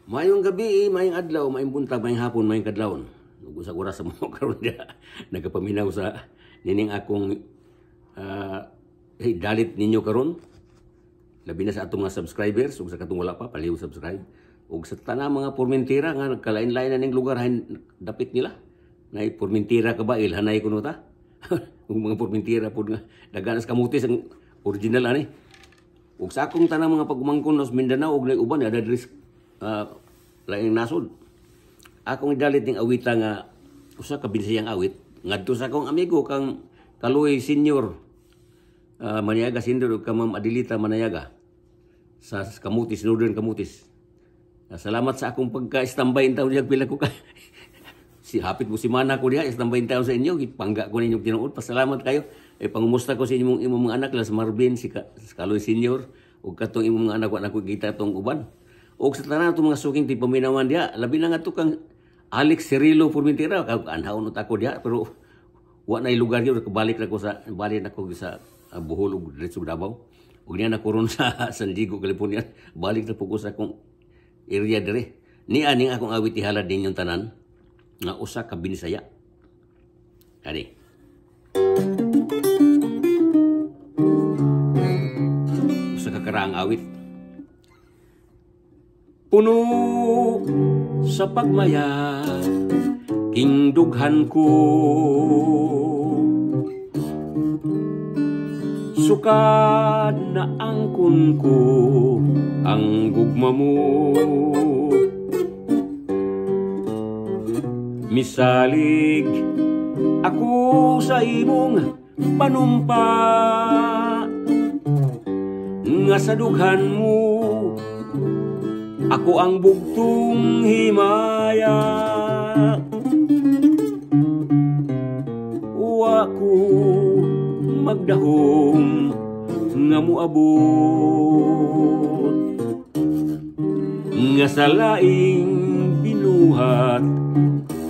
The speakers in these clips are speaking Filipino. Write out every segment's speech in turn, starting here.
Mayong gabi, mayong adlaw, mayong buntag, mayong hapon, mayong kadlawon. Usa ko ra sa mo karon dia nagapaminaw sa nining akong dalit ninyo karon. Labi na sa atong mga subscribers ug sa katong wala pa paliw subscribe. Ug sa tanang mga pormentira nga nagkalain-lain na ning lugar hain dapit nila. Nay pormentira ka ba ilhanay kuno ta? Ug mga pormentira pud nga daganas kamutis ang original ani. Ug sa akong tanang mga pagumangkon sa Mindanao ug nay uban ada diri laing nasod. Akong idalit ning awita nga usa ka binsayang awit ngadto sa akong amigo kang Kaloy Senior Maniaga Senior ug ka Ma'am Adelita Manayaga sa Kamutis, Northern Kamutis. Salamat sa akong pagka-standby taon diag pila ko ka. Si hapit mo si mana ko diha standby taon sa inyo gipangga ko ninyo tinuod. Pasalamat kayo. Pangumusta ko sa imong mga anak la sa Marvin si Kaloy Senior ug katong imong mga anak wa na ko kita tong uban. O sa tanan itong mga suking ti paminawan diya, labi na nga ito kang Alex Cirilo Formentera, anhaon na ako diya, pero wa na lugar yun, balik na ko sa Bohol o Diretso Davao. Ug niya na ko ron sa San Diego, California, balik na po ko sa akong area dire. Ni aning akong awit ihalad din yung tanan, nga usa ka binisaya. Kani. Usa ka karaang awit. Puno sa pagmaya, kingdughan ko. Sukad na angkon ko ang gugma mo. Misalig ako sa imong panumpa, nga sa dughan mo ako ang bugtong himaya. Wa ko magdahom nga muabot, nga sa laing binuhat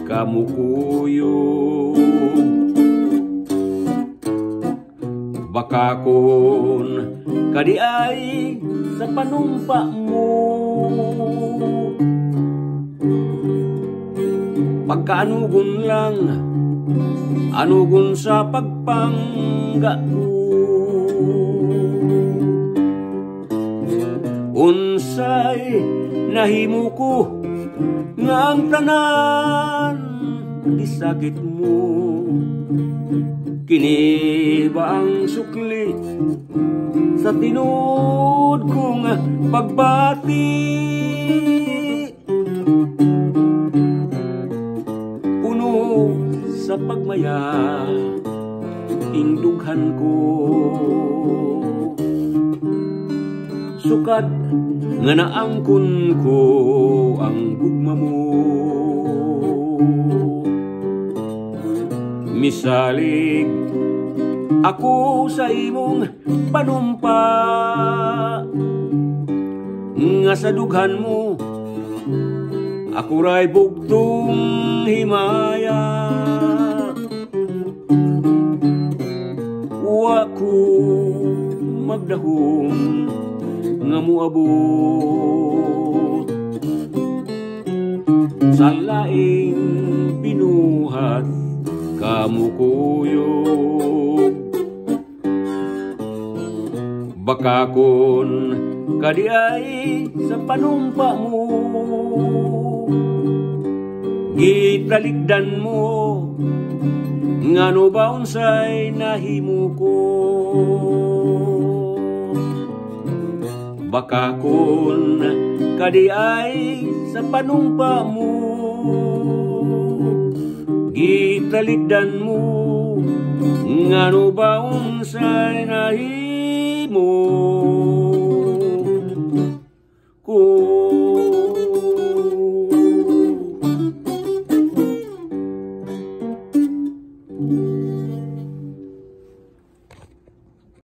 kamukuyog. Baka kon kadi ay sa panumpa mo, pagkaanugon lang, anugon sa pagpangga ko. Unsay nahimo ko nga ang tanan disakit mo. Kini ba ang sukli sa tinud kong pagbati? Puno sa pagmaya, indughan ko. Sukat nga naangkon ko ang gugma mo. Misalig ako sa imong panumpa, nga sa dughan mo ako ray bugtong himaya. Wa ko magdahom nga muabot, sa laing binuhat kamukuyog. Baka kon kadi ay sa panumpa mo, gitaligdan mo ngano ba unsay nahimo ko. Baka kon kadi ay sa panumpa mo, gitaligdan mo ngano ba unsay nahimo ko.